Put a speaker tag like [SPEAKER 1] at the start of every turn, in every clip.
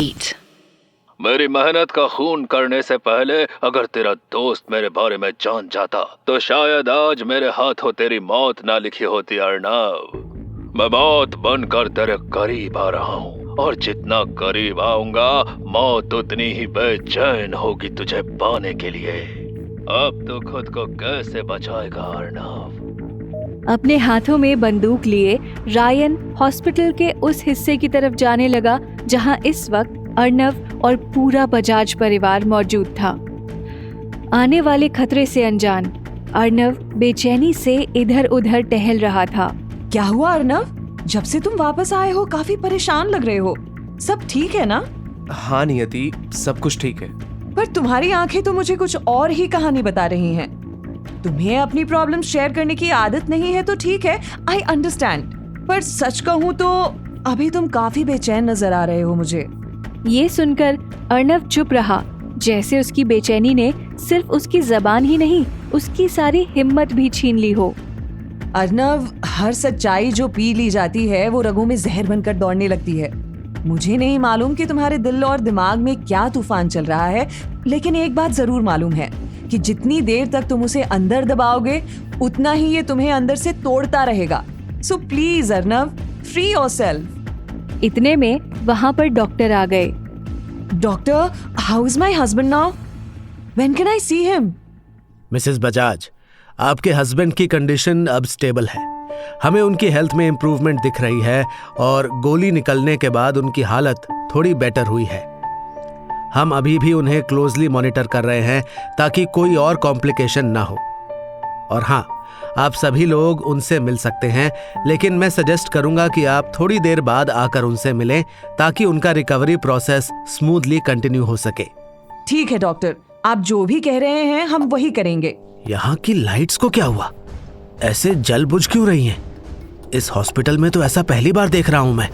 [SPEAKER 1] 8.
[SPEAKER 2] मेरी मेहनत का खून करने से पहले अगर तेरा दोस्त मेरे बारे में जान जाता तो शायद आज मेरे हाथों तेरी मौत ना लिखी होती अर्नव। मैं मौत बनकर तेरे करीब आ रहा हूँ और जितना करीब आऊंगा मौत उतनी ही बेचैन होगी तुझे पाने के लिए। अब तो खुद को कैसे बचाएगा अर्नव?
[SPEAKER 3] अपने हाथों में बंदूक लिए रायन हॉस्पिटल के उस हिस्से की तरफ जाने लगा जहां इस वक्त अर्नव और पूरा बजाज परिवार मौजूद था। आने वाले खतरे से अनजान अर्नव बेचैनी से इधर उधर टहल रहा था।
[SPEAKER 4] क्या हुआ अर्नव? जब से तुम वापस आए हो काफी परेशान लग रहे हो। सब ठीक है ना?
[SPEAKER 5] हाँ नियति, सब कुछ ठीक है।
[SPEAKER 4] पर तुम्हारी आंखें तो मुझे कुछ और ही कहानी बता रही हैं। तुम्हें अपनी प्रॉब्लम शेयर करने की आदत नहीं है तो ठीक है, आई अंडरस्टैंड। पर सच कहूँ तो अभी तुम काफी बेचैन नजर आ रहे हो मुझे।
[SPEAKER 3] ये सुनकर अर्नव चुप रहा, जैसे उसकी बेचैनी ने सिर्फ उसकी जबान ही नहीं उसकी सारी हिम्मत भी छीन ली हो।
[SPEAKER 4] अर्नव, हर सच्चाई जो पी ली जाती है वो रगों में जहर बनकर दौड़ने लगती है। मुझे नहीं मालूम कि तुम्हारे दिल और दिमाग में क्या तूफान चल रहा है, लेकिन एक बात जरूर मालूम है कि जितनी देर तक तुम उसे अंदर दबाओगे उतना ही ये तुम्हें अंदर से तोड़ता रहेगा। So please Arnav, free yourself.
[SPEAKER 3] इतने में वहाँ पर डॉक्टर आ गए।
[SPEAKER 4] Doctor, how is my husband now? When can I see him?
[SPEAKER 6] Mrs Bajaj, आपके हस्बैंड की कंडीशन अब स्टेबल है। हमें उनकी हेल्थ में इम्प्रूवमेंट दिख रही है और गोली निकलने के बाद उनकी हालत थोड़ी बेटर हुई है। हम अभी भी उन्हें क्लोजली मॉनिटर कर रहे हैं ताकि कोई और कॉम्प्लिकेशन ना हो। और हाँ, आप सभी लोग उनसे मिल सकते हैं, लेकिन मैं सजेस्ट करूंगा कि आप थोड़ी देर बाद आकर उनसे मिलें ताकि उनका रिकवरी प्रोसेस स्मूथली कंटिन्यू हो सके।
[SPEAKER 4] ठीक है डॉक्टर, आप जो भी कह रहे हैं हम वही करेंगे।
[SPEAKER 6] यहाँ की लाइट्स को क्या हुआ? ऐसे जल बुझ क्यों रही हैं? इस हॉस्पिटल में तो ऐसा पहली बार देख रहा हूं मैं।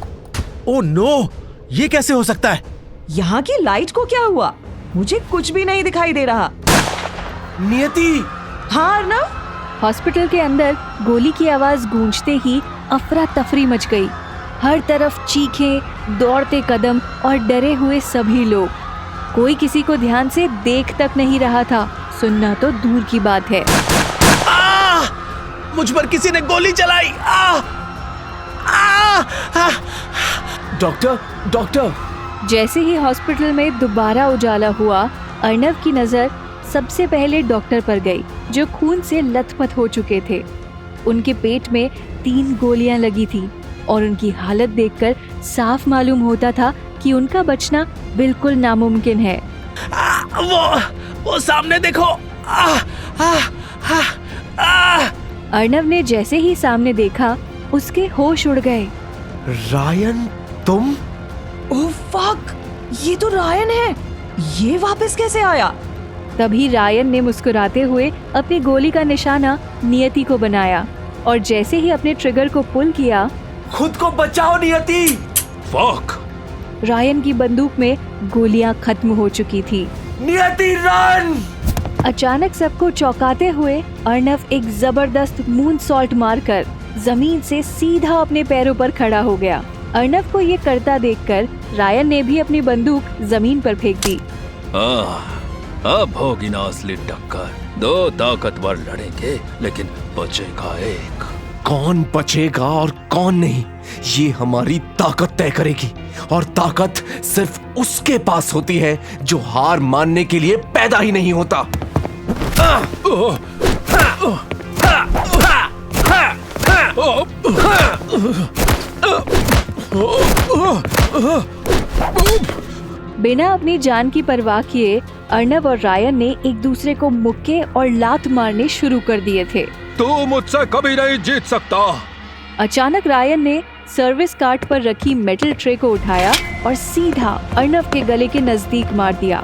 [SPEAKER 6] ओह नो, ये कैसे हो सकता है?
[SPEAKER 4] यहाँ की लाइट को क्या हुआ? मुझे कुछ भी नहीं दिखाई दे रहा।
[SPEAKER 5] नियति!
[SPEAKER 4] हाँ अर्नव?
[SPEAKER 3] हॉस्पिटल के अंदर गोली की आवाज गूंजते ही अफरा तफरी मच गई। हर तरफ चीखें, दौड़ते कदम और डरे हुए सभी लोग। कोई किसी को ध्यान से देख तक नहीं रहा था, सुनना तो दूर की बात है।
[SPEAKER 6] मुझ पर किसी ने गोली चलाई।
[SPEAKER 5] Doctor, doctor!
[SPEAKER 3] जैसे ही हॉस्पिटल में दोबारा उजाला हुआ, अर्नव की नजर सबसे पहले डॉक्टर पर गई, जो खून से लथपथ हो चुके थे। उनके पेट में 3 गोलियां लगी थी और उनकी हालत देखकर साफ मालूम होता था कि उनका बचना बिल्कुल नामुमकिन है।
[SPEAKER 6] वो सामने देखो।
[SPEAKER 3] अर्नव ने जैसे ही सामने देखा, उसके होश उड़ गए।
[SPEAKER 5] रायन, तुम?
[SPEAKER 4] ओह फक, ये तो रायन है। ये वापस कैसे आया?
[SPEAKER 3] तभी रायन ने मुस्कुराते हुए अपनी गोली का निशाना नियति को बनाया और जैसे ही अपने ट्रिगर को पुल किया,
[SPEAKER 5] खुद को बचाओ नियति!
[SPEAKER 2] फक!
[SPEAKER 3] रायन की बंदूक में गोलियां खत्म हो चुकी थी।
[SPEAKER 5] नियति रन!
[SPEAKER 3] अचानक सबको चौंकाते हुए अर्नव एक जबरदस्त मून सॉल्ट मारकर जमीन से सीधा अपने पैरों पर खड़ा हो गया। अर्नव को ये करता देखकर रायन ने भी अपनी बंदूक जमीन पर फेंक दी।
[SPEAKER 2] अब होगी ना असली टक्कर। 2 ताकतवर लड़ेंगे, लेकिन बचेगा एक।
[SPEAKER 5] कौन बचेगा और कौन नहीं, ये हमारी ताकत तय करेगी। और ताकत सिर्फ उसके पास होती है जो हार मानने के लिए पैदा ही नहीं होता।
[SPEAKER 3] बिना अपनी जान की परवाह किए अर्नव और रायन ने एक दूसरे को मुक्के और लात मारने शुरू कर दिए थे।
[SPEAKER 2] तू मुझसे कभी नहीं जीत सकता।
[SPEAKER 3] अचानक रायन ने सर्विस कार्ट पर रखी मेटल ट्रे को उठाया और सीधा अर्नव के गले के नजदीक मार दिया।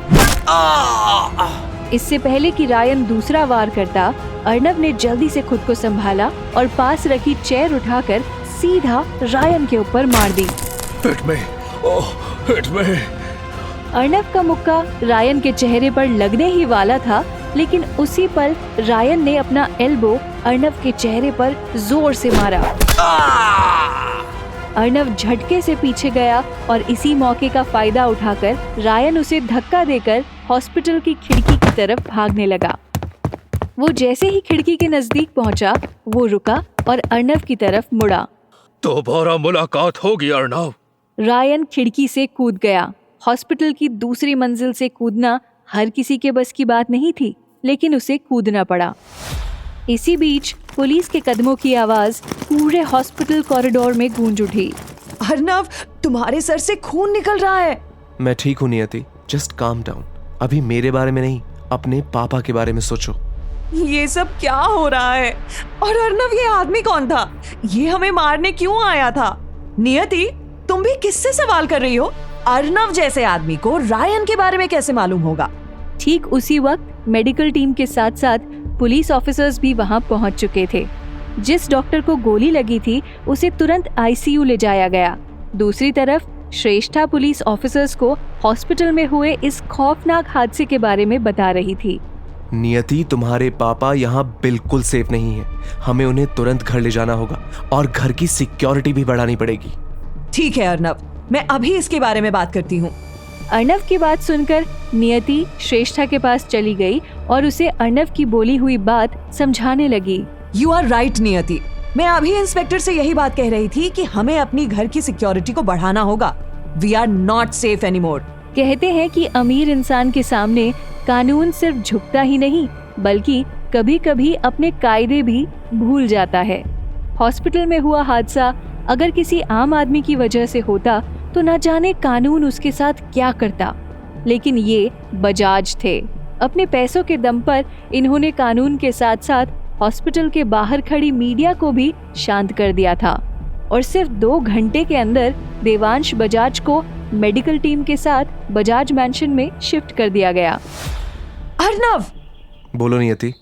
[SPEAKER 3] इससे पहले कि रायन दूसरा वार करता, अर्नव ने जल्दी से खुद को संभाला और पास रखी चेयर उठाकर सीधा रायन के ऊपर मार दी।
[SPEAKER 2] हिट में, ओह हिट में।
[SPEAKER 3] अर्नव का मुक्का रायन के चेहरे पर लगने ही वाला था, लेकिन उसी पल रायन ने अपना एल्बो अर्नव के चेहरे पर जोर से मारा। अर्णव झटके से पीछे गया और इसी मौके का फायदा उठाकर रायन उसे धक्का देकर हॉस्पिटल की खिड़की की तरफ भागने लगा। वो जैसे ही खिड़की के नजदीक पहुंचा, वो रुका और अर्णव की तरफ मुड़ा।
[SPEAKER 2] दोबारा मुलाकात होगी अर्णव।
[SPEAKER 3] रायन खिड़की से कूद गया। हॉस्पिटल की दूसरी मंजिल से कूदना हर किसी के बस की बात नहीं थी, लेकिन उसे कूदना पड़ा। इसी बीच पुलिस के कदमों की आवाज पूरे हॉस्पिटल कॉरिडोर में गूंज उठी।
[SPEAKER 4] अर्णव, तुम्हारे सर से खून निकल रहा है।
[SPEAKER 5] मैं ठीक हूँ नियति, जस्ट काम डाउन। अभी मेरे बारे में नहीं, अपने पापा के बारे में सोचो।
[SPEAKER 4] ये सब क्या हो रहा है? और अर्णव, ये आदमी कौन था? ये हमें मारने क्यों आया था? नियति, तुम भी किससे सवाल कर रही हो? अर्णव जैसे आदमी को रायन के बारे में कैसे मालूम होगा?
[SPEAKER 3] ठीक उसी वक्त मेडिकल टीम के साथ साथ पुलिस ऑफिसर्स भी वहां पहुंच चुके थे। जिस डॉक्टर को गोली लगी थी उसे तुरंत आईसीयू ले जाया गया। दूसरी तरफ श्रेष्ठा पुलिस ऑफिसर्स को हॉस्पिटल में हुए इस खौफनाक हादसे के बारे में बता रही थी।
[SPEAKER 5] नियति, तुम्हारे पापा यहाँ बिल्कुल सेफ नहीं है। हमें उन्हें तुरंत घर ले जाना होगा और घर की सिक्योरिटी भी बढ़ानी पड़ेगी।
[SPEAKER 4] ठीक है अर्णव, मैं अभी इसके बारे में बात करती हूँ।
[SPEAKER 3] अर्णव की बात सुनकर नियति श्रेष्ठा के पास चली गई और उसे अर्णव की बोली हुई बात समझाने लगी।
[SPEAKER 4] यू आर राइट नियति, मैं अभी इंस्पेक्टर से यही बात कह रही थी कि हमें अपनी घर की सिक्योरिटी को बढ़ाना होगा। We are not safe anymore.
[SPEAKER 3] कहते हैं कि अमीर इंसान के सामने कानून सिर्फ झुकता ही नहीं, बल्कि कभी कभी अपने कायदे भी भूल जाता है। हॉस्पिटल में हुआ हादसा अगर किसी आम आदमी की वजह से होता तो न जाने कानून उसके साथ क्या करता, लेकिन ये बजाज थे। अपने पैसों के दम पर इन्होंने कानून के साथ साथ हॉस्पिटल के बाहर खड़ी मीडिया को भी शांत कर दिया था और सिर्फ 2 घंटे के अंदर देवांश बजाज को मेडिकल टीम के साथ बजाज मैंशन में शिफ्ट कर दिया गया।
[SPEAKER 4] अर्णव,
[SPEAKER 5] बोलो नियति।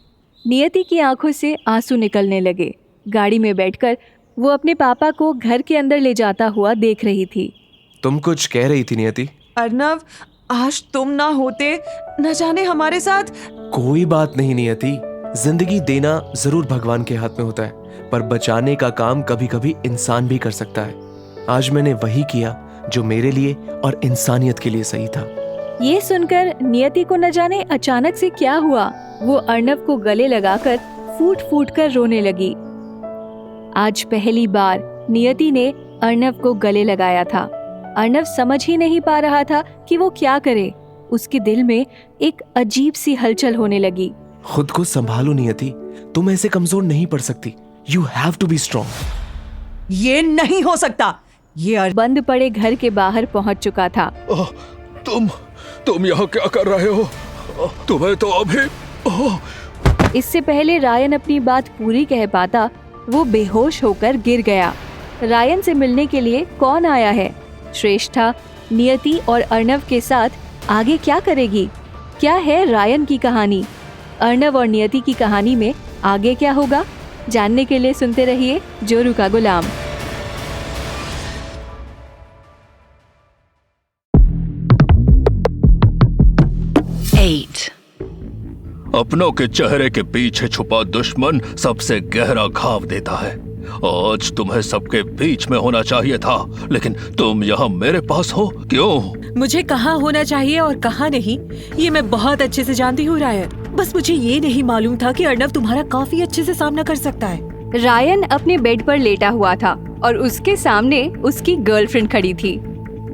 [SPEAKER 3] नियति की आंखों से आंसू निकलने लगे। गाड़ी में बैठकर वो अपने पापा को घर के अंदर ले जाता हुआ देख रही थी।
[SPEAKER 5] तुम कुछ कह रही थी नियति।
[SPEAKER 4] अर्णव, आज तुम ना होते, न जाने हमारे साथ।
[SPEAKER 5] कोई बात नहीं नियति, जिंदगी देना जरूर भगवान के हाथ में होता है, पर बचाने का काम कभी कभी इंसान भी कर सकता है। आज मैंने वही किया जो मेरे लिए और इंसानियत के लिए सही था।
[SPEAKER 3] ये सुनकर नियति को न जाने अचानक से क्या हुआ, वो अर्णव को गले लगाकर फूट फूट कर रोने लगी। आज पहली बार नियति ने अर्णव को गले लगाया था। अर्णव समझ ही नहीं पा रहा था कि वो क्या करे। उसके दिल में एक अजीब सी हलचल होने लगी।
[SPEAKER 5] खुद को संभालो नियति, तुम ऐसे कमजोर नहीं पड़ सकती। You have to be strong.
[SPEAKER 4] ये नहीं हो सकता। ये
[SPEAKER 3] बंद पड़े घर के बाहर पहुंच चुका था।
[SPEAKER 2] तुम यहाँ क्या कर रहे हो? तुम्हें तो अभी
[SPEAKER 3] इससे पहले रायन अपनी बात पूरी कह पाता, वो बेहोश होकर गिर गया। रायन से मिलने के लिए कौन आया है? श्रेष्ठा, नियति और अर्णव के साथ आगे क्या करेगी? क्या है रायन की कहानी? अर्णव और नियति की कहानी में आगे क्या होगा? जानने के लिए सुनते रहिए जोरू का गुलाम।
[SPEAKER 2] अपनों के चेहरे के पीछे छुपा दुश्मन सबसे गहरा घाव देता है। आज तुम्हें सबके बीच में होना चाहिए था, लेकिन तुम यहाँ मेरे पास हो। क्यों?
[SPEAKER 1] मुझे कहाँ होना चाहिए और कहाँ नहीं, ये मैं बहुत अच्छे से जानती हूँ रायन। बस मुझे ये नहीं मालूम था कि अर्णव तुम्हारा काफी अच्छे से सामना कर सकता है।
[SPEAKER 3] रायन अपने बेड पर लेटा हुआ था और उसके सामने उसकी गर्लफ्रेंड खड़ी थी।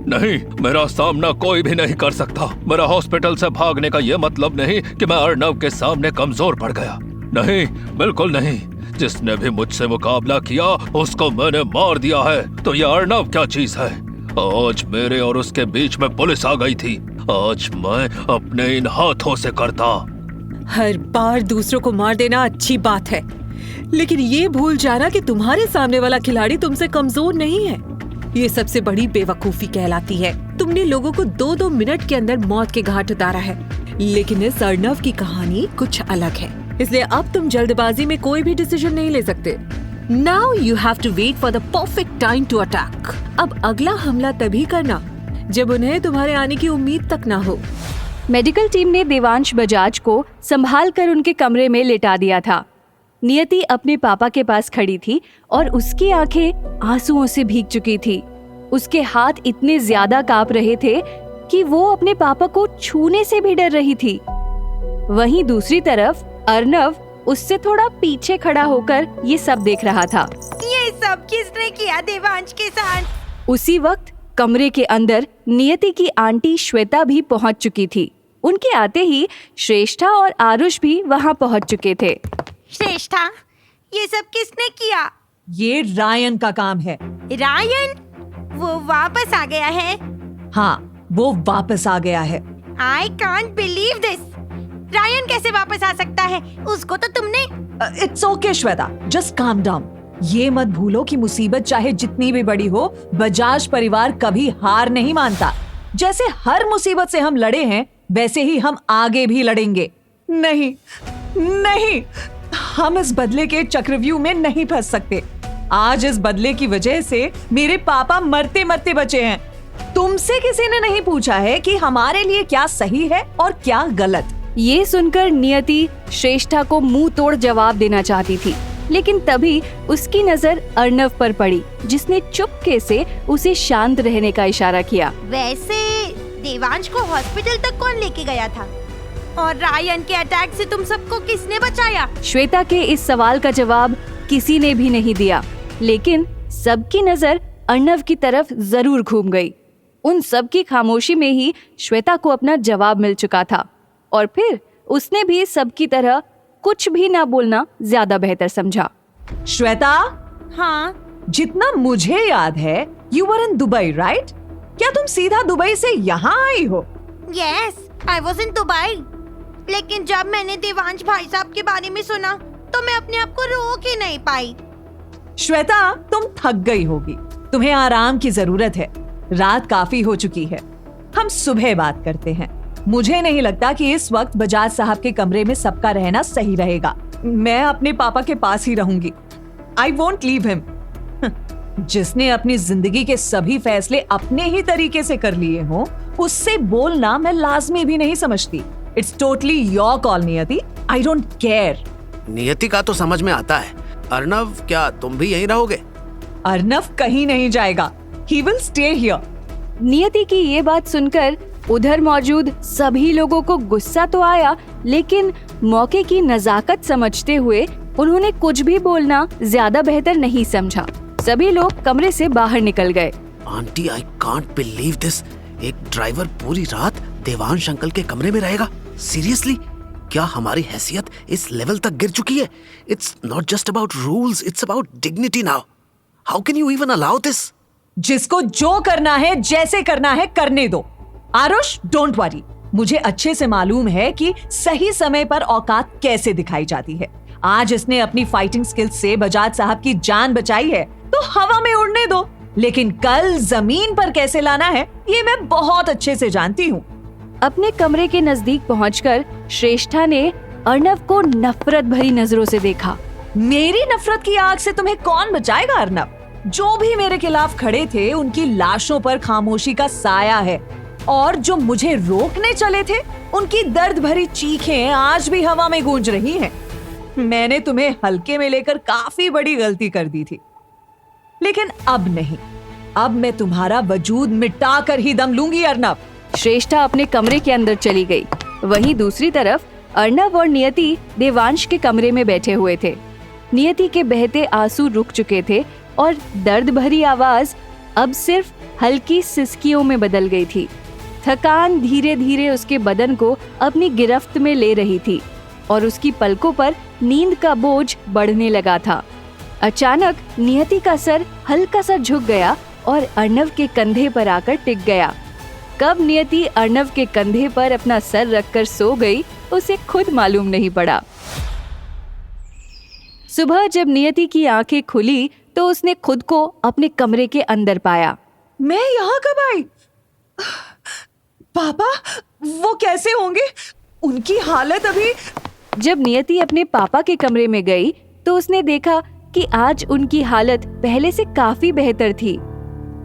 [SPEAKER 2] नहीं, मेरा सामना कोई भी नहीं कर सकता। मेरा हॉस्पिटल से भागने का ये मतलब नहीं कि मैं अर्णव के सामने कमजोर पड़ गया। नहीं, बिल्कुल नहीं। जिसने भी मुझसे मुकाबला किया उसको मैंने मार दिया है। तो ये अर्णव क्या चीज है? आज मेरे और उसके बीच में पुलिस आ गई थी। आज मैं अपने इन हाथों से करता।
[SPEAKER 1] हर बार दूसरों को मार देना अच्छी बात है, लेकिन ये भूल जाना कि तुम्हारे सामने वाला खिलाड़ी तुमसे कमजोर नहीं है, ये सबसे बड़ी बेवकूफी कहलाती है। तुमने लोगों को 2-2 मिनट के अंदर मौत के घाट उतारा है, लेकिन इस अर्णव की कहानी कुछ अलग है। इसलिए अब तुम जल्दबाजी में कोई भी डिसीजन नहीं ले सकते। Now you have to wait for the perfect time to attack. अब अगला हमला तभी करना जब उन्हें तुम्हारे आने की उम्मीद तक ना हो।
[SPEAKER 3] मेडिकल टीम ने देवांश बजाज को संभाल कर उनके कमरे में लेटा दिया था। नियति अपने पापा के पास खड़ी थी और उसकी आंखें आंसुओं से भीग चुकी थी। उसके हाथ इतने ज्यादा कांप रहे थे कि वो अपने पापा को छूने से भी डर रही थी। वहीं दूसरी तरफ अर्नव उससे थोड़ा पीछे खड़ा होकर ये सब देख रहा था।
[SPEAKER 7] ये सब किसने किया देवांश के साथ?
[SPEAKER 3] उसी वक्त कमरे के अंदर नियति की आंटी श्वेता भी पहुंच चुकी थी। उनके आते ही श्रेष्ठा और आरुष भी वहां पहुंच चुके थे।
[SPEAKER 7] श्रेष्ठा, ये सब किसने किया?
[SPEAKER 4] ये रायन का काम है।
[SPEAKER 7] रायन? वो वापस आ गया है?
[SPEAKER 4] हाँ, वो वापस आ गया है।
[SPEAKER 7] I can't believe this. Ryan कैसे वापस आ सकता है? उसको तो तुमने...
[SPEAKER 4] it's okay Shweta, just calm down. ये मत भूलो कि मुसीबत चाहे जितनी भी बड़ी हो, बजाज परिवार कभी हार नहीं मानता। जैसे हर मुसीबत से हम लड़े हैं, वैसे ही हम आगे भी लड़ेंगे। नहीं नहीं, हम इस बदले के चक्रव्यूह में नहीं फंस सकते। आज इस बदले की वजह से मेरे पापा मरते मरते बचे हैं। तुमसे किसी ने नहीं पूछा है कि हमारे लिए क्या सही है और क्या गलत।
[SPEAKER 3] ये सुनकर नियति श्रेष्ठा को मुंह तोड़ जवाब देना चाहती थी, लेकिन तभी उसकी नजर अर्नव पर पड़ी, जिसने चुपके से उसे शांत रहने का इशारा किया।
[SPEAKER 7] वैसे देवांश को हॉस्पिटल तक कौन लेके गया था? और रायन के अटैक से तुम सबको किसने बचाया?
[SPEAKER 3] श्वेता के इस सवाल का जवाब किसी ने भी नहीं दिया, लेकिन सबकी नजर अर्नव की तरफ जरूर घूम गई। उन सब की खामोशी में ही श्वेता को अपना जवाब मिल चुका था और फिर उसने भी सबकी तरह कुछ भी ना बोलना ज्यादा बेहतर समझा।
[SPEAKER 4] श्वेता,
[SPEAKER 7] हाँ,
[SPEAKER 4] जितना मुझे याद है, you were in Dubai, right? क्या तुम सीधा दुबई से यहाँ आई हो?
[SPEAKER 7] Yes, I was in Dubai. लेकिन जब मैंने देवांश भाई साहब के बारे में सुना तो मैं अपने आप को रोक ही नहीं पाई।
[SPEAKER 4] श्वेता, तुम थक गई होगी, तुम्हें आराम की जरूरत है। रात काफी हो चुकी है, हम सुबह बात करते हैं। मुझे नहीं लगता कि इस वक्त बजाज साहब के कमरे में सबका रहना सही रहेगा। मैं अपने पापा के पास ही रहूंगी। I won't leave him. जिसने अपनी जिंदगी के सभी फैसले अपने ही तरीके से कर लिए हो, उससे बोलना मैं लाजमी भी नहीं समझती। इट्स टोटली योर कॉल नियति, आई डोंट केयर।
[SPEAKER 6] नियति का तो समझ में आता है। अर्नव, क्या तुम भी यहीं रहोगे?
[SPEAKER 4] अर्नव कहीं नहीं जाएगा, ही विल स्टे हियर।
[SPEAKER 3] नियति की ये बात सुनकर उधर मौजूद सभी लोगों को गुस्सा तो आया, लेकिन मौके की नजाकत समझते हुए उन्होंने कुछ भी बोलना ज्यादा बेहतर नहीं समझा। सभी लोग कमरे से बाहर निकल गए।
[SPEAKER 6] Aunty, I can't believe this. एक ड्राइवर पूरी रात देवांश अंकल के कमरे में रहेगा? सीरियसली? क्या हमारी हैसियत इस लेवल तक गिर चुकी है? It's not just about rules, it's about dignity now. How can you even allow this?
[SPEAKER 4] जिसको जो करना है, जैसे करना है, करने दो। आरुष, डोंट वरी, मुझे अच्छे से मालूम है कि सही समय पर औकात कैसे दिखाई जाती है। आज इसने अपनी फाइटिंग स्किल्स से बजाज साहब की जान बचाई है, तो हवा में उड़ने दो। लेकिन कल जमीन पर कैसे लाना है, ये मैं बहुत अच्छे से जानती हूँ।
[SPEAKER 3] अपने कमरे के नजदीक पहुंचकर श्रेष्ठा ने अर्नव को नफरत भरी नजरों से देखा।
[SPEAKER 4] मेरी नफरत की आग से तुम्हें कौन बचाएगा अर्नव? जो भी मेरे खिलाफ खड़े थे, उनकी लाशों पर खामोशी का साया है, और जो मुझे रोकने चले थे, उनकी दर्द भरी चीखें आज भी हवा में गूंज रही हैं। मैंने तुम्हें हल्के में लेकर काफी बड़ी गलती कर दी थी, लेकिन अब नहीं। अब मैं तुम्हारा वजूद मिटा कर ही दम लूंगी अर्नव।
[SPEAKER 3] श्रेष्ठा अपने कमरे के अंदर चली गई। वहीं दूसरी तरफ अर्नव और नियति देवांश के कमरे में बैठे हुए थे। नियति के बहते आंसू रुक चुके थे और दर्द भरी आवाज अब सिर्फ हल्की सिसकियों में बदल गई थी। थकान धीरे धीरे उसके बदन को अपनी गिरफ्त में ले रही थी और उसकी पलकों पर नींद का बोझ बढ़ने लगा था। अचानक नियति का सर हल्का सा झुक गया और अर्नव के कंधे पर आकर टिक गया। कब नियति अर्नव के कंधे पर अपना सर रखकर सो गई, उसे खुद मालूम नहीं पड़ा। सुबह जब नियति की आंखें खुली तो उसने खुद को अपने कमरे के अंदर पाया।
[SPEAKER 4] मैं यहाँ कब आई? पापा, वो कैसे होंगे? उनकी हालत अभी...
[SPEAKER 3] जब नियति अपने पापा के कमरे में गई तो उसने देखा कि आज उनकी हालत पहले से काफी बेहतर थी।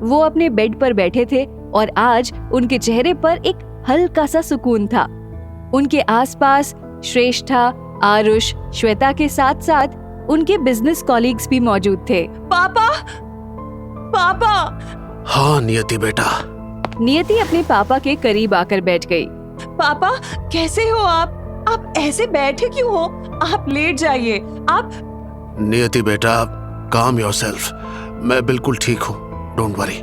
[SPEAKER 3] वो अपने बेड पर बैठे थे और आज उनके चेहरे पर एक हल्का सा सुकून था। उनके आसपास श्रेष्ठा, आरुष, श्वेता के साथ साथ उनके बिजनेस कॉलीग्स भी मौजूद थे।
[SPEAKER 4] पापा, पापा।
[SPEAKER 6] हाँ नियति बेटा।
[SPEAKER 3] नियति अपने पापा के करीब आकर बैठ गई।
[SPEAKER 4] पापा कैसे हो आप? आप ऐसे बैठे क्यों हो? आप लेट जाइए। आप
[SPEAKER 6] नियति बेटा, काम योरसेल्फ। मैं बिल्कुल ठीक हूँ, डोंट वरी।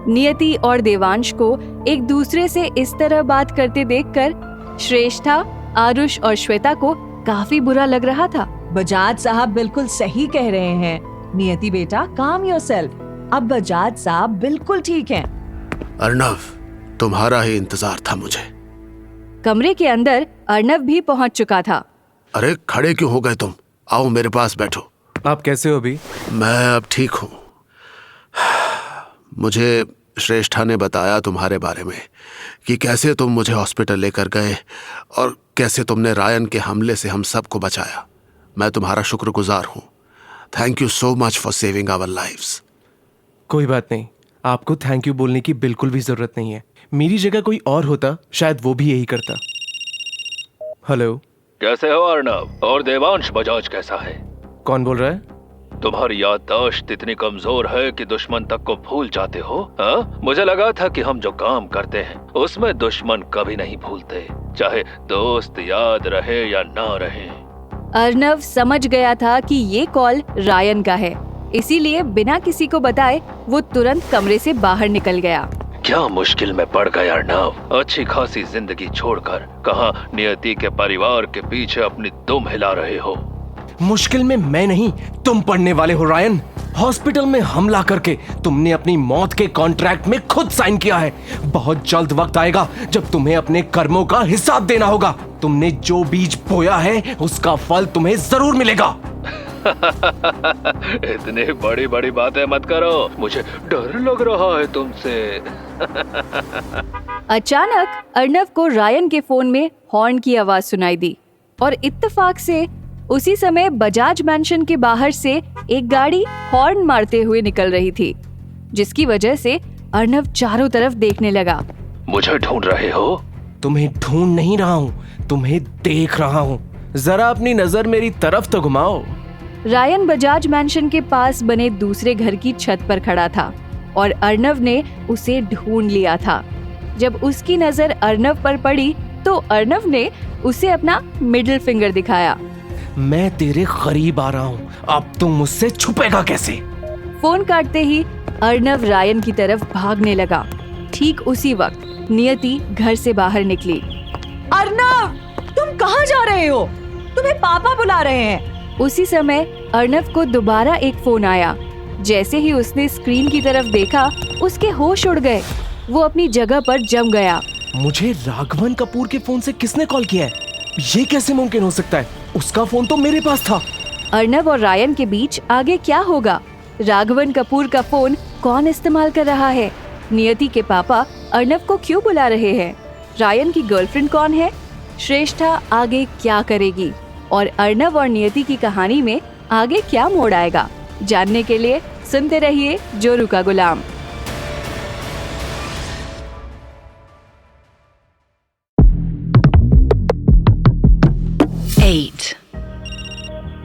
[SPEAKER 3] नियति और देवांश को एक दूसरे से इस तरह बात करते देखकर श्रेष्ठा, आरुष और श्वेता को काफी बुरा लग रहा था।
[SPEAKER 4] बजाज साहब बिल्कुल सही कह रहे हैं। नियति बेटा, काम योरसेल्फ। अब बजाज साहब बिल्कुल ठीक हैं।
[SPEAKER 6] अर्नव, तुम्हारा ही इंतजार था मुझे।
[SPEAKER 3] कमरे के अंदर अर्नव भी पहुंच चुका था।
[SPEAKER 6] अरे खड़े क्यों हो गए तुम? आओ मेरे पास बैठो।
[SPEAKER 5] आप कैसे हो अभी?
[SPEAKER 6] मैं अब ठीक हूँ। मुझे श्रेष्ठा ने बताया तुम्हारे बारे में कि कैसे तुम मुझे हॉस्पिटल लेकर गए और कैसे तुमने रायन के हमले से हम सबको बचाया। मैं तुम्हारा शुक्रगुजार हूँ। Thank you so much for saving our lives.
[SPEAKER 5] कोई बात नहीं, आपको थैंक यू बोलने की बिल्कुल भी जरूरत नहीं है। मेरी जगह कोई और होता शायद वो भी यही करता। हेलो,
[SPEAKER 2] कैसे हो अर्नव? और देवांश बजाज कैसा है?
[SPEAKER 5] कौन बोल रहा है?
[SPEAKER 2] तुम्हारी याददाश्त इतनी कमजोर है कि दुश्मन तक को भूल जाते हो। हाँ, मुझे लगा था कि हम जो काम करते हैं उसमें दुश्मन कभी नहीं भूलते, चाहे दोस्त याद रहे या ना रहे।
[SPEAKER 3] अर्नव समझ गया था कि ये कॉल रायन का है, इसीलिए बिना किसी को बताए वो तुरंत कमरे से बाहर निकल गया।
[SPEAKER 2] क्या मुश्किल में पड़ गए अर्नव? अच्छी खासी जिंदगी छोड़कर कहाँ नियति के परिवार के पीछे अपनी दुम हिला रहे हो?
[SPEAKER 5] मुश्किल में मैं नहीं, तुम पड़ने वाले हो रायन। हॉस्पिटल में हमला करके तुमने अपनी मौत के कॉन्ट्रैक्ट में खुद साइन किया है। बहुत जल्द वक्त आएगा जब तुम्हें अपने कर्मों का हिसाब देना होगा। तुमने जो बीज बोया है उसका फल तुम्हें जरूर मिलेगा।
[SPEAKER 2] इतनी बड़ी बड़ी बातें मत करो, मुझे डर लग रहा है तुमसे।
[SPEAKER 3] अचानक अर्नव को रायन के फोन में हॉर्न की आवाज सुनाई दी और इत्तेफाक से उसी समय बजाज मैंशन के बाहर से एक गाड़ी हॉर्न मारते हुए निकल रही थी, जिसकी वजह से अर्नव चारों तरफ देखने लगा।
[SPEAKER 2] मुझे ढूंढ रहे हो?
[SPEAKER 5] तुम्हें ढूंढ नहीं रहा हूँ, तुम्हें देख रहा हूँ। जरा अपनी नजर मेरी तरफ तो घुमाओ।
[SPEAKER 3] रायन बजाज मैंशन के पास बने दूसरे घर की छत पर खड़ा था और अर्नव ने उसे ढूंढ लिया था। जब उसकी नजर अर्नव पर पड़ी तो अर्नव ने उसे अपना मिडिल फिंगर दिखाया।
[SPEAKER 5] मैं तेरे करीब आ रहा हूँ, अब तुम मुझसे छुपेगा कैसे?
[SPEAKER 3] फोन काटते ही अर्नव रायन की तरफ भागने लगा। ठीक उसी वक्त नियति घर से बाहर निकली।
[SPEAKER 4] अर्नव, तुम कहाँ जा रहे हो? तुम्हें पापा बुला रहे हैं।
[SPEAKER 3] उसी समय अर्नव को दोबारा एक फोन आया। जैसे ही उसने स्क्रीन की तरफ देखा, उसके होश उड़ गए। वो अपनी जगह पर जम गया।
[SPEAKER 5] मुझे राघवन कपूर के फोन से किसने कॉल किया है? ये कैसे मुमकिन हो सकता है? उसका फोन तो मेरे पास था।
[SPEAKER 3] अर्नव और रायन के बीच आगे क्या होगा? राघवन कपूर का फोन कौन इस्तेमाल कर रहा है? नियति के पापा अर्नव को क्यों बुला रहे हैं? रायन की गर्लफ्रेंड कौन है? श्रेष्ठा आगे क्या करेगी? और अर्नव और नियति की कहानी में आगे क्या मोड़ आएगा? जानने के लिए सुनते रहिए जोरू का गुलाम।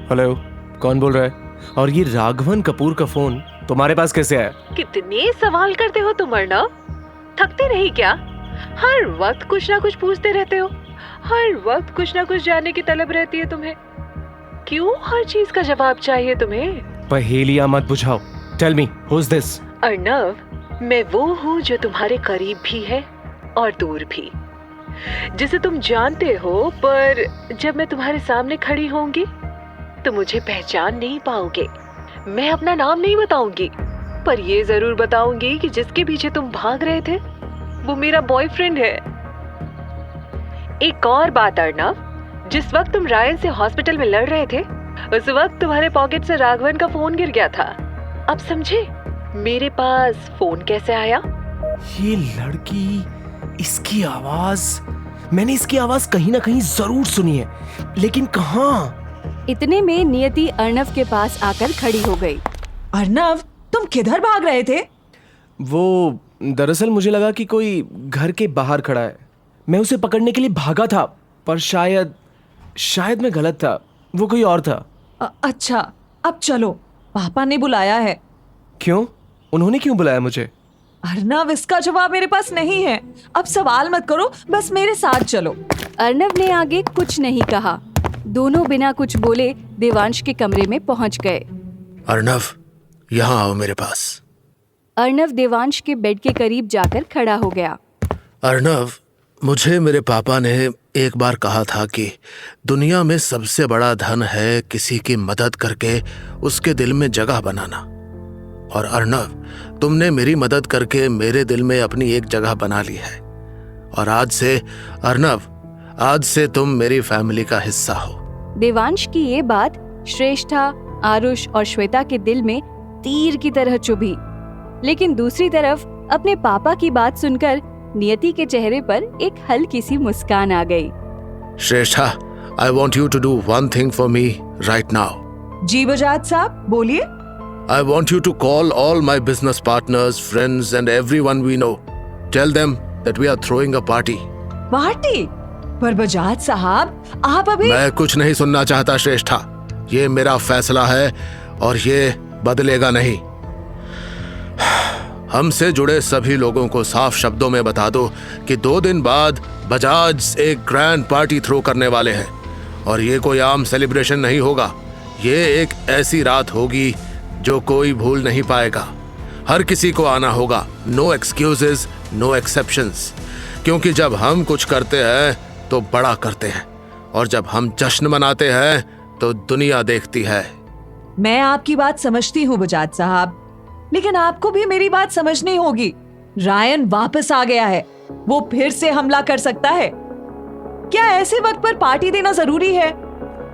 [SPEAKER 5] हेलो, कौन बोल रहा है? और ये राघवन कपूर का फोन तुम्हारे पास कैसे आया?
[SPEAKER 1] कितने सवाल करते हो तुम अर्नव? थकते नहीं क्या? हर वक्त कुछ ना कुछ पूछते रहते हो। हर वक्त कुछ ना कुछ जानने की तलब रहती है तुम्हें। क्यों हर चीज का जवाब चाहिए तुम्हें?
[SPEAKER 5] पहेलियां मत बुझाओ। Tell me, who is this?
[SPEAKER 1] Arnav, मैं वो हूँ जो तुम्हारे करीब भी है और दूर भी, जिसे तुम जानते हो, पर जब मैं तुम्हारे सामने खड़ी होंगी तो मुझे पहचान नहीं पाओगे। मैं अपना नाम नहीं बताऊंगी, पर ये जरूर बताऊंगी कि जिसके पीछे तुम भाग रहे थे वो मेरा बॉयफ्रेंड है। एक और बात अर्नव, जिस वक्त तुम रायन से हॉस्पिटल में लड़ रहे थे, उस वक्त तुम्हारे पॉकेट से राघवन का फोन गिर गया था। अब समझे मेरे पास फोन कैसे आया?
[SPEAKER 5] ये लड़की, इसकी आवाज, मैंने इसकी आवाज कहीं ना कहीं जरूर सुनी है, लेकिन कहाँ?
[SPEAKER 3] इतने में नियति अर्नव के पास आकर खड़ी हो गई।
[SPEAKER 4] अर्नव, तुम किधर भाग रहे थे?
[SPEAKER 5] वो दरअसल मुझे लगा कि कोई घर के बाहर खड़ा है। मैं उसे पकड़ने के लिए भागा था, पर शायद मैं गलत था। वो कोई और था।
[SPEAKER 4] अच्छा, अब चलो, पापा ने बुलाया है।
[SPEAKER 5] क्यों? उन्होंने क्यों बुलाया मुझे?
[SPEAKER 4] अर्नव, इसका जवाब मेरे पास नहीं है। अब सवाल मत करो, बस मेरे साथ चलो।
[SPEAKER 3] अर्नव ने आगे कुछ नहीं कहा। दोनों बिना कुछ बोले देवांश के कमरे में पहुंच गए।
[SPEAKER 6] अर्नव, यहाँ आओ मेरे पास।
[SPEAKER 3] अर्नव देवांश के बेड के करीब जाकर खड़ा हो गया।
[SPEAKER 6] अर्नव, मुझे मेरे पापा ने एक बार कहा था कि दुनिया में सबसे बड़ा धन है किसी की मदद करके उसके दिल में जगह बनाना। और अर्नव, तुमने मेरी मदद करके मेरे दिल में अपनी एक जगह बना ली है। और आज से अर्नव, आज से तुम मेरी फैमिली का हिस्सा हो।
[SPEAKER 3] देवांश की ये बात श्रेष्ठा, आरुष और श्वेता के दिल में तीर की तरह चुभी। लेकिन दूसरी तरफ अपने पापा की बात सुनकर नियति के चेहरे पर एक हल्की सी मुस्कान आ गई।
[SPEAKER 6] Shreshtha, I want you to do one thing for me right now.
[SPEAKER 4] जी बजाज साहब, बोलिए।
[SPEAKER 6] I want you to call all my business partners, friends and everyone we know. Tell them that we are throwing a party.
[SPEAKER 4] Party? पर बजाज साहब, आप अभी...
[SPEAKER 6] मैं कुछ नहीं सुनना चाहता श्रेष्ठा। ये मेरा फैसला है और ये बदलेगा नहीं। हमसे जुड़े सभी लोगों को साफ शब्दों में बता दो कि 2 दिन बाद बजाज एक ग्रैंड पार्टी थ्रो करने वाले हैं। और ये कोई आम सेलिब्रेशन नहीं होगा। ये एक ऐसी रात होगी जो कोई भूल नहीं पाएगा। हर किसी को आना होगा। No excuses, no exceptions. क्योंकि जब हम कुछ करते हैं तो बड़ा करते हैं, और जब हम जश्न मनाते हैं तो दुनिया देखती है।
[SPEAKER 4] मैं आपकी बात समझती हूँ बजाज साहब, लेकिन आपको भी मेरी बात समझनी होगी। रायन वापस आ गया है। वो फिर से हमला कर सकता है। क्या ऐसे वक्त पर पार्टी देना जरूरी है?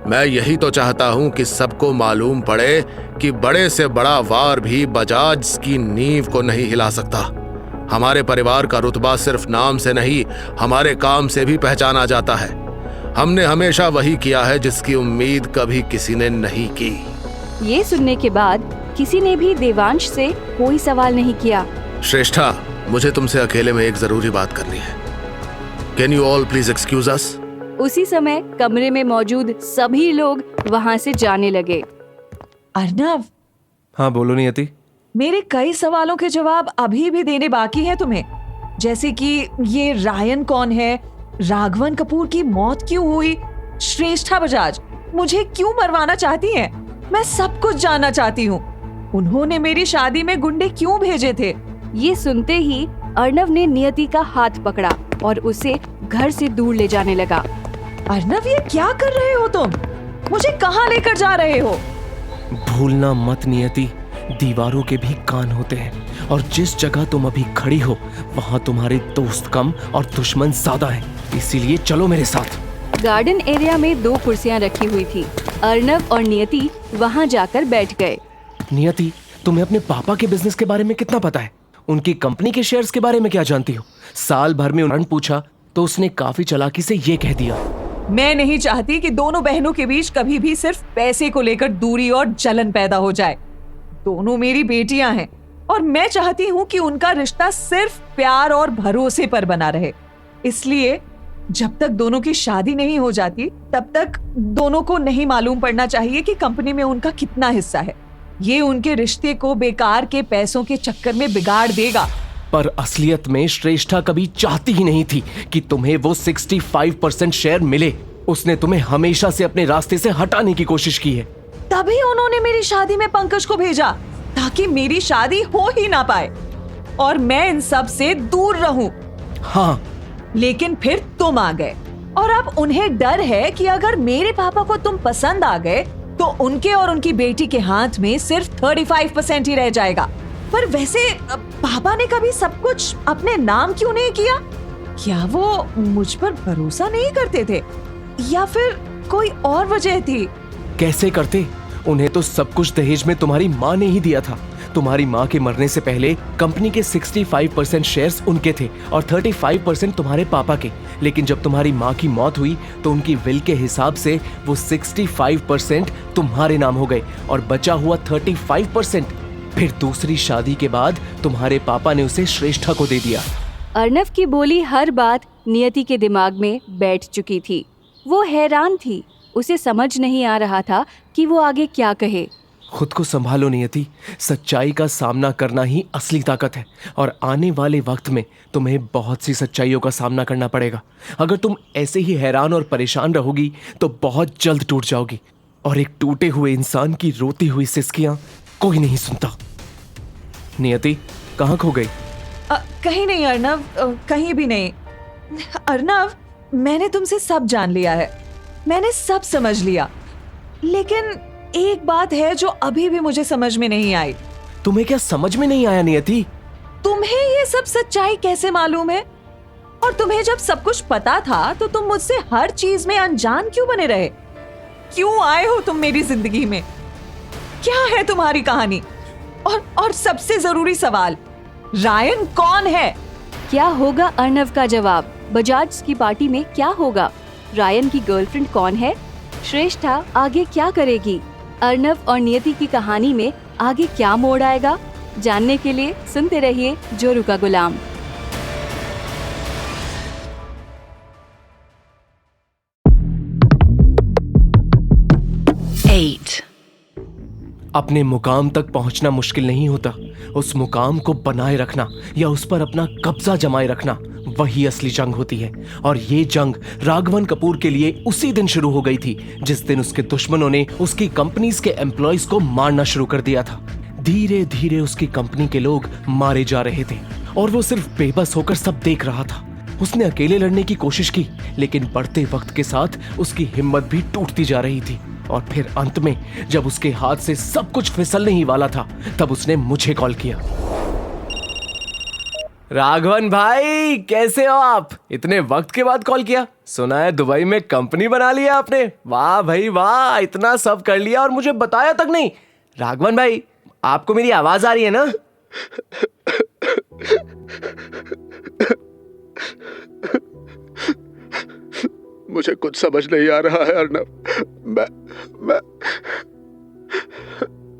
[SPEAKER 6] मैं यही तो चाहता हूं कि सबको मालूम पड़े कि बड़े से बड़ा वार भी बजाज की नींव को नहीं हिला सकता। हमारे परिवार का रुतबा सिर्फ नाम से नहीं, हमारे काम से भी पहचाना जाता है। हमने हमेशा वही किया है जिसकी उम्मीद कभी किसी ने नहीं की।
[SPEAKER 3] ये सुनने के बाद किसी ने भी देवांश से कोई सवाल नहीं किया।
[SPEAKER 6] श्रेष्ठा, मुझे तुमसे अकेले में एक जरूरी बात करनी है। Can you all please excuse अस?
[SPEAKER 3] उसी समय कमरे में मौजूद सभी लोग वहाँ से जाने लगे।
[SPEAKER 4] अर्नव,
[SPEAKER 5] हाँ बोलो नियति।
[SPEAKER 4] मेरे कई सवालों के जवाब अभी भी देने बाकी हैं तुम्हें। जैसे कि ये रायन कौन है, राघवन कपूर की मौत क्यों हुई, श्रेष्ठा बजाज मुझे क्यों मरवाना चाहती हैं? मैं सब कुछ जानना चाहती हूँ। उन्होंने मेरी शादी में गुंडे क्यों भेजे थे?
[SPEAKER 3] ये सुनते ही अर्नव ने नियति का हाथ पकड़ा और उसे घर से दूर ले जाने लगा।
[SPEAKER 4] अर्नव, ये क्या कर रहे हो तुम? मुझे कहाँ लेकर जा रहे हो?
[SPEAKER 5] भूलना मत नियति, दीवारों के भी कान होते हैं, और जिस जगह तुम अभी खड़ी हो वहाँ तुम्हारे दोस्त कम और दुश्मन ज्यादा हैं। इसीलिए चलो मेरे साथ।
[SPEAKER 3] गार्डन एरिया में 2 कुर्सियाँ रखी हुई थी। अर्नव और नियति वहाँ जाकर बैठ गए।
[SPEAKER 5] नियति, तुम्हें अपने पापा के बिजनेस के बारे में कितना पता है? उनकी कंपनी के शेयर्स के बारे में क्या जानती हो? साल भर में उन्होंने पूछा तो उसने काफी चालाकी से ये कह दिया।
[SPEAKER 4] मैं नहीं चाहती कि दोनों बहनों के बीच कभी भी सिर्फ पैसे को लेकर दूरी और जलन पैदा हो जाए। दोनों मेरी बेटियां हैं और मैं चाहती हूँ कि उनका रिश्ता सिर्फ प्यार और भरोसे पर बना रहे। इसलिए जब तक दोनों की शादी नहीं हो जाती तब तक दोनों को नहीं मालूम पड़ना चाहिए कि कंपनी में उनका कितना हिस्सा है। ये उनके रिश्ते को बेकार के पैसों के चक्कर में बिगाड़ देगा।
[SPEAKER 5] पर असलियत में श्रेष्ठा कभी चाहती ही नहीं थी कि तुम्हें वो 65% शेयर मिले। उसने तुम्हें हमेशा से अपने रास्ते से हटाने की कोशिश की है।
[SPEAKER 4] तभी उन्होंने मेरी शादी में पंकज को भेजा ताकि मेरी शादी हो ही ना पाए और मैं इन सब से दूर रहूं।
[SPEAKER 5] हाँ,
[SPEAKER 4] लेकिन फिर तुम आ गए और अब उन्हें डर है कि अगर मेरे पापा को तुम पसंद आ गए तो उनके और उनकी बेटी के हाथ में सिर्फ 35% ही रह जाएगा। पर वैसे पापा ने कभी सब कुछ अपने नाम क्यों नहीं किया? क्या वो मुझ पर भरोसा नहीं करते थे या फिर कोई और वजह थी?
[SPEAKER 5] कैसे करते? उन्हें तो सब कुछ दहेज में तुम्हारी माँ ने ही दिया था। तुम्हारी माँ के मरने से पहले कंपनी के 65% शेयर्स उनके थे और 35% तुम्हारे पापा के। लेकिन जब तुम्हारी माँ की मौत हुई तो उनकी विल के हिसाब से वो 65% तुम्हारे नाम हो गए और बचा हुआ 35% फिर दूसरी शादी के बाद तुम्हारे पापा ने उसे श्रेष्ठा को दे दिया।
[SPEAKER 3] अर्नव की बोली हर बात नियति के दिमाग में बैठ चुकी थी। वो हैरान थी उसे समझ नहीं आ रहा था कि वो आगे क्या कहे।
[SPEAKER 5] खुद को संभालो नियति, सच्चाई का सामना करना ही असली ताकत है और आने वाले वक्त में तुम्हें बहुत सी सच्चाइयों का सामना करना पड़ेगा। अगर तुम ऐसे ही हैरान और परेशान रहोगी तो बहुत जल्द टूट जाओगी और एक टूटे हुए इंसान की रोती हुई सिसकियां कोई नहीं सुनता। नियति कहाँ खो गई?
[SPEAKER 4] कहीं नहीं अर्नव, कहीं भी नहीं। अर्नव, मैंने तुमसे सब जान लिया है, मैंने सब समझ लिया, लेकिन एक बात है जो अभी भी मुझे समझ में नहीं आई।
[SPEAKER 5] तुम्हें क्या समझ में नहीं आया नियति?
[SPEAKER 4] तुम्हें ये सब सच्चाई कैसे मालूम है? और तुम्हें जब सब कुछ पता था तो तुम मुझसे हर चीज में अनजान क्यों बने रहे? क्यों आए हो तुम मेरी जिंदगी में? क्या है तुम्हारी कहानी? और सबसे जरूरी सवाल, रायन कौन है?
[SPEAKER 3] क्या होगा अर्नव का जवाब? बजाज की पार्टी में क्या होगा? रायन की गर्लफ्रेंड कौन है? श्रेष्ठा आगे क्या करेगी? अर्नव और नियति की कहानी में आगे क्या मोड़ आएगा? जानने के लिए सुनते रहिए जोरू का गुलाम।
[SPEAKER 5] अपने मुकाम तक पहुंचना मुश्किल नहीं होता, उस मुकाम को बनाए रखना या उस पर अपना कब्जा जमाए रखना वही असली जंग होती है। और ये जंग राघवन कपूर के लिए उसी दिन शुरू हो गई थी जिस दिन उसके दुश्मनों ने उसकी कंपनीज के एम्प्लॉयज को मारना शुरू कर दिया था। धीरे धीरे उसकी कंपनी के लोग मारे जा रहे थे और वो सिर्फ बेबस होकर सब देख रहा था। उसने अकेले लड़ने की कोशिश की, लेकिन बढ़ते वक्त के साथ उसकी हिम्मत भी टूटती जा रही थी। और फिर अंत में जब उसके हाथ से सब कुछ फिसलने ही वाला था, तब उसने मुझे कॉल किया। राघवन भाई, कैसे हो आप? इतने वक्त के बाद कॉल किया। सुना है दुबई में कंपनी बना लिया आपने। वाह भाई वाह, इतना सब कर लिया और मुझे बताया तक नहीं। राघवन भाई, आपको मेरी आवाज आ रही है ना?
[SPEAKER 8] मुझे कुछ समझ नहीं आ रहा है अर्नव। मैं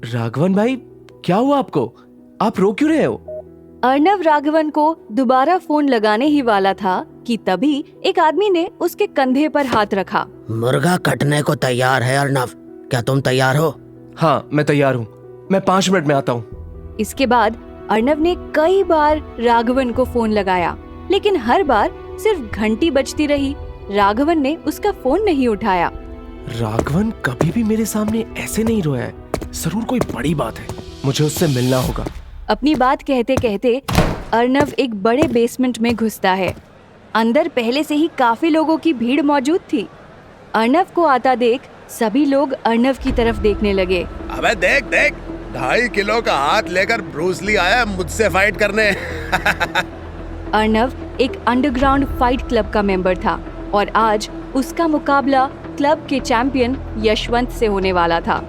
[SPEAKER 5] राघवन भाई, क्या हुआ आपको? आप रो क्यों रहे हो?
[SPEAKER 3] अर्नव राघवन को दोबारा फोन लगाने ही वाला था कि तभी एक आदमी ने उसके कंधे पर हाथ रखा।
[SPEAKER 6] मुर्गा कटने को तैयार है अर्नव, क्या तुम तैयार हो?
[SPEAKER 5] हाँ, मैं तैयार हूँ। मैं 5 मिनट में आता हूँ।
[SPEAKER 3] इसके बाद अर्नव ने कई बार राघवन को फोन लगाया, लेकिन हर बार सिर्फ घंटी बजती रही। राघवन ने उसका फोन नहीं उठाया।
[SPEAKER 5] राघवन कभी भी मेरे सामने ऐसे नहीं रोया है। जरूर कोई बड़ी बात है, मुझे उससे मिलना होगा।
[SPEAKER 3] अपनी बात कहते कहते अर्नव एक बड़े बेसमेंट में घुसता है। अंदर पहले से ही काफी लोगों की भीड़ मौजूद थी। अर्नव को आता देख सभी लोग अर्नव की तरफ देखने लगे।
[SPEAKER 9] अबे देख देख, 2.5 किलो का हाथ लेकर ब्रूस ली आया मुझसे फाइट करने।
[SPEAKER 3] अर्नव एक अंडरग्राउंड फाइट क्लब का मेंबर था और आज उसका मुकाबला क्लब के चैंपियन यशवंत से होने वाला था।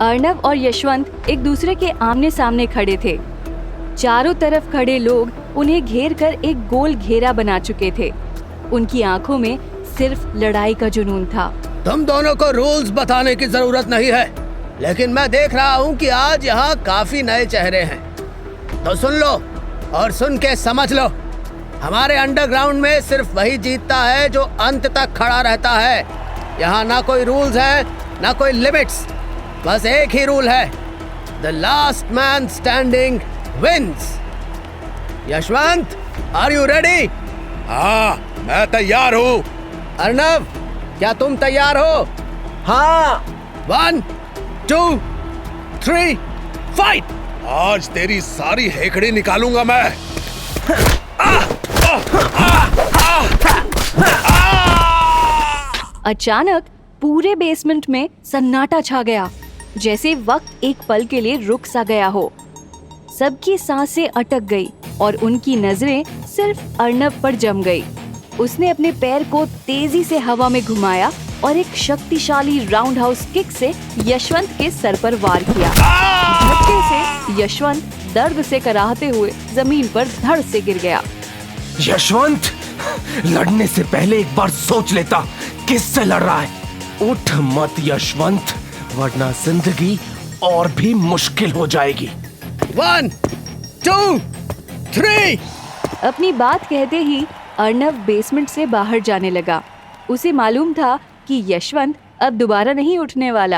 [SPEAKER 3] अर्नव और यशवंत एक दूसरे के आमने सामने खड़े थे। चारों तरफ खड़े लोग उन्हें घेर कर एक गोल घेरा बना चुके थे। उनकी आंखों में सिर्फ लड़ाई का जुनून था।
[SPEAKER 6] तुम दोनों को रूल्स बताने की जरूरत नहीं है, लेकिन मैं देख रहा हूँ कि आज यहाँ काफी नए चेहरे हैं, तो सुन लो और सुन के समझ लो। हमारे अंडरग्राउंड में सिर्फ वही जीतता है जो अंत तक खड़ा रहता है। यहाँ ना कोई रूल्स है ना कोई लिमिट्स, बस एक ही रूल है, the last man standing wins. Yashwant, are you ready?
[SPEAKER 9] हाँ, मैं तैयार हूँ।
[SPEAKER 6] अर्नव, क्या तुम तैयार हो?
[SPEAKER 5] हाँ।
[SPEAKER 6] 1, 2, 3, फाइट!
[SPEAKER 9] आज तेरी सारी हेकड़ी निकालूंगा मैं।
[SPEAKER 3] अचानक पूरे बेसमेंट में सन्नाटा छा गया, जैसे वक्त एक पल के लिए रुक सा गया हो। सबकी सांसें अटक गई और उनकी नजरें सिर्फ अर्नव पर जम गई। उसने अपने पैर को तेजी से हवा में घुमाया और एक शक्तिशाली राउंड हाउस किक से यशवंत के सर पर वार किया। झटके से यशवंत दर्द से कराहते हुए जमीन पर धड़ से गिर गया।
[SPEAKER 5] यशवंत, लड़ने से पहले एक बार सोच लेता किससे लड़ रहा है। उठ मत यशवंत, वरना जिंदगी और भी मुश्किल हो जाएगी।
[SPEAKER 6] 1, 2, 3।
[SPEAKER 3] अपनी बात कहते ही अर्नव बेसमेंट से बाहर जाने लगा। उसे मालूम था कि यशवंत अब दोबारा नहीं उठने वाला।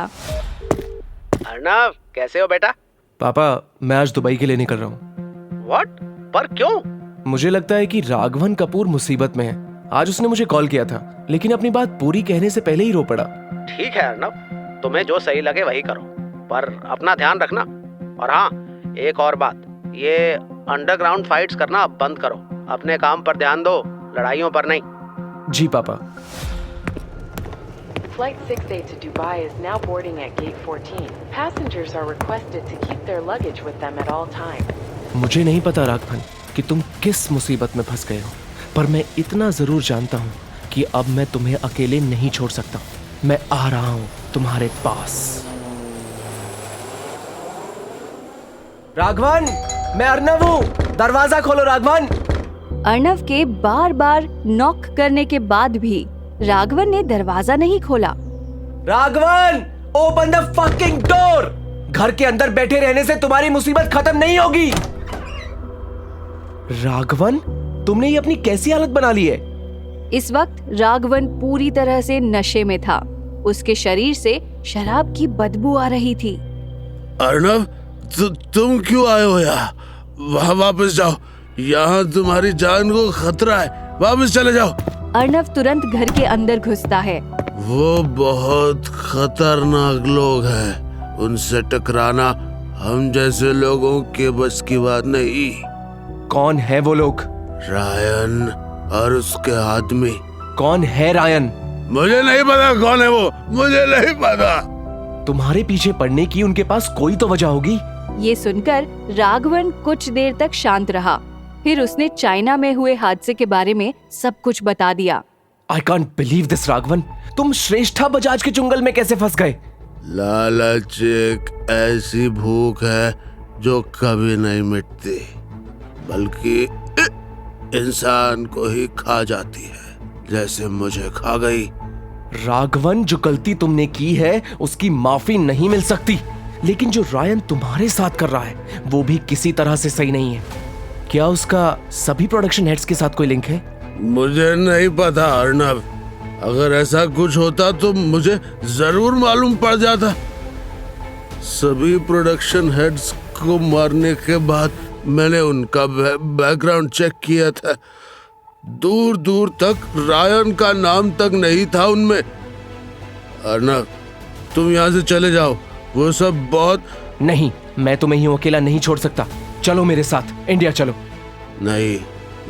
[SPEAKER 6] अर्नव, कैसे हो बेटा?
[SPEAKER 5] पापा, मैं आज दुबई के लिए निकल रहा हूँ।
[SPEAKER 6] व्हाट? पर क्यों?
[SPEAKER 5] मुझे लगता है कि राघवन कपूर मुसीबत में है। आज उसने मुझे कॉल किया था, लेकिन अपनी बात पूरी कहने से पहले ही रो पड़ा।
[SPEAKER 6] ठीक है अर्नव, तुम्हें जो सही लगे वही करो, पर अपना ध्यान रखना। और हाँ, एक और बात, ये अंडरग्राउंड फाइट्स करना अब बंद करो। अपने काम पर ध्यान दो, लड़ाइयों पर नहीं।
[SPEAKER 5] जी पापा।
[SPEAKER 10] Flight 6A to Dubai is now boarding at Gate 14. Passengers are requested to keep their luggage with them at all times.
[SPEAKER 5] मुझे नहीं पता राघवन कि तुम किस मुसीबत में फंस गए हो, पर मैं इतना जरूर जानता हूँ कि अब मैं तुम्हें अकेले नहीं छोड़ सकता। मैं आ रहा हूँ तुम्हारे पास। राघवन, मैं अर्नव हूँ, दरवाजा खोलो राघवन।
[SPEAKER 3] अर्नव के बार बार नॉक करने के बाद भी राघवन ने दरवाजा नहीं खोला।
[SPEAKER 5] Raghavan, open the fucking door. घर के अंदर बैठे रहने से तुम्हारी मुसीबत खत्म नहीं होगी। राघवन, तुमने ये अपनी कैसी हालत बना ली है?
[SPEAKER 3] इस वक्त राघवन पूरी तरह से नशे में था। उसके शरीर से शराब की बदबू आ रही थी।
[SPEAKER 9] अर्नव, तुम क्यों आए हो यहाँ? वहाँ वापस जाओ, यहाँ तुम्हारी जान को खतरा है। वापस चले जाओ।
[SPEAKER 3] अर्नव तुरंत घर के अंदर घुसता है।
[SPEAKER 9] वो बहुत खतरनाक लोग हैं, उनसे टकराना हम जैसे लोगों के बस की बात नहीं।
[SPEAKER 5] कौन है वो लोग?
[SPEAKER 9] रायन और उसके आदमी।
[SPEAKER 5] कौन है रायन?
[SPEAKER 9] मुझे नहीं पता कौन है वो, मुझे नहीं पता।
[SPEAKER 5] तुम्हारे पीछे पड़ने की उनके पास कोई तो वजह होगी।
[SPEAKER 3] ये सुनकर राघवन कुछ देर तक शांत रहा। फिर उसने चाइना में हुए हादसे के बारे में सब कुछ बता दिया।
[SPEAKER 5] I can't believe this, Raghavan. तुम श्रेष्ठा बजाज के चुंगल में कैसे फंस गए?
[SPEAKER 9] लालच एक ऐसी भूख है जो कभी नहीं मिटती, बल्कि इंसान को ही खा जाती है, जैसे मुझे खा गई।
[SPEAKER 5] राघवन, जो गलती तुमने की है उसकी माफी नहीं मिल सकती, लेकिन जो रायन तुम्हारे साथ कर रहा है वो भी किसी तरह से सही नहीं है। क्या उसका सभी प्रोडक्शन हेड्स के साथ कोई लिंक है?
[SPEAKER 9] मुझे नहीं पता अर्नव, अगर ऐसा कुछ होता तो मुझे जरूर मालूम पड़ जाता। सभी प्रोडक्शन हेड्स को मारने के बाद मैंने उनका बैकग्राउंड चेक किया था। दूर दूर तक रायन का नाम तक नहीं था उनमें। अर्नव, तुम यहाँ से चले जाओ, वो सब बहुत।
[SPEAKER 5] नहीं, मैं तुम्हें यूं अकेला नहीं छोड़ सकता। चलो मेरे साथ, इंडिया चलो।
[SPEAKER 9] नहीं,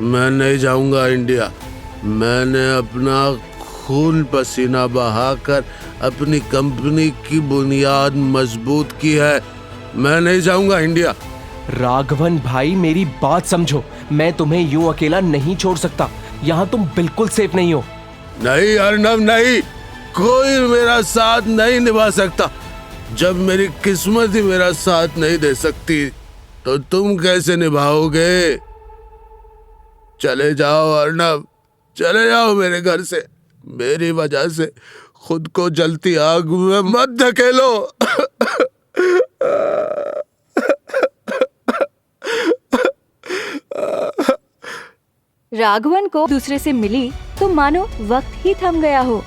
[SPEAKER 9] मैं नहीं जाऊंगा इंडिया। मैंने अपना खून पसीना बहाकर अपनी कंपनी की बुनियाद मजबूत की है। मैं नहीं जाऊंगा इंडिया।
[SPEAKER 5] राघवन भाई, मेरी बात समझो। मैं तुम्हें यूं अकेला नहीं छोड़ सकता। यहाँ तुम बिल्कुल सेफ नहीं हो।
[SPEAKER 9] नहीं अर्नव, नहीं, कोई मेरा साथ नहीं निभा सकता। जब मेरी किस्मत ही मेरा साथ नहीं दे सकती तो तुम कैसे निभाओगे? चले जाओ अर्नव, चले जाओ मेरे घर से। मेरी वजह से खुद को जलती आग में मत धकेलो।
[SPEAKER 3] राघवन को दूसरे से मिली तो मानो वक्त ही थम गया हो।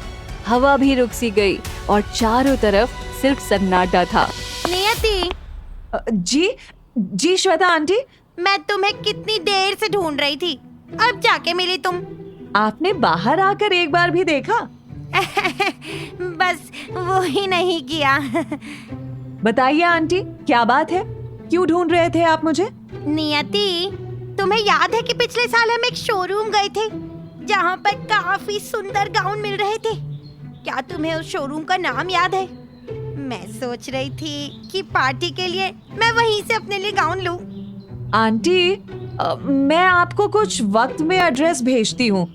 [SPEAKER 3] हवा भी रुक सी गई और चारों तरफ सिर्फ सन्नाटा था।
[SPEAKER 7] नियति,
[SPEAKER 4] जी श्वेता आंटी।
[SPEAKER 7] मैं तुम्हें कितनी देर से ढूंढ रही थी, अब जाके मिली तुम।
[SPEAKER 4] आपने बाहर आकर एक बार भी देखा?
[SPEAKER 7] बस वो ही नहीं किया।
[SPEAKER 4] बताइए आंटी, क्या बात है? क्यों ढूंढ रहे थे आप मुझे?
[SPEAKER 7] नियति, तुम्हें याद है कि पिछले साल हम एक शोरूम गए थे जहाँ पर काफी सुंदर गाउन मिल रहे थे? क्या तुम्हें उस शोरूम का नाम याद है? मैं सोच रही थी कि पार्टी के लिए मैं वहीं से अपने लिए गाउन लूं।
[SPEAKER 4] आंटी, मैं आपको कुछ वक्त में एड्रेस भेजती हूँ।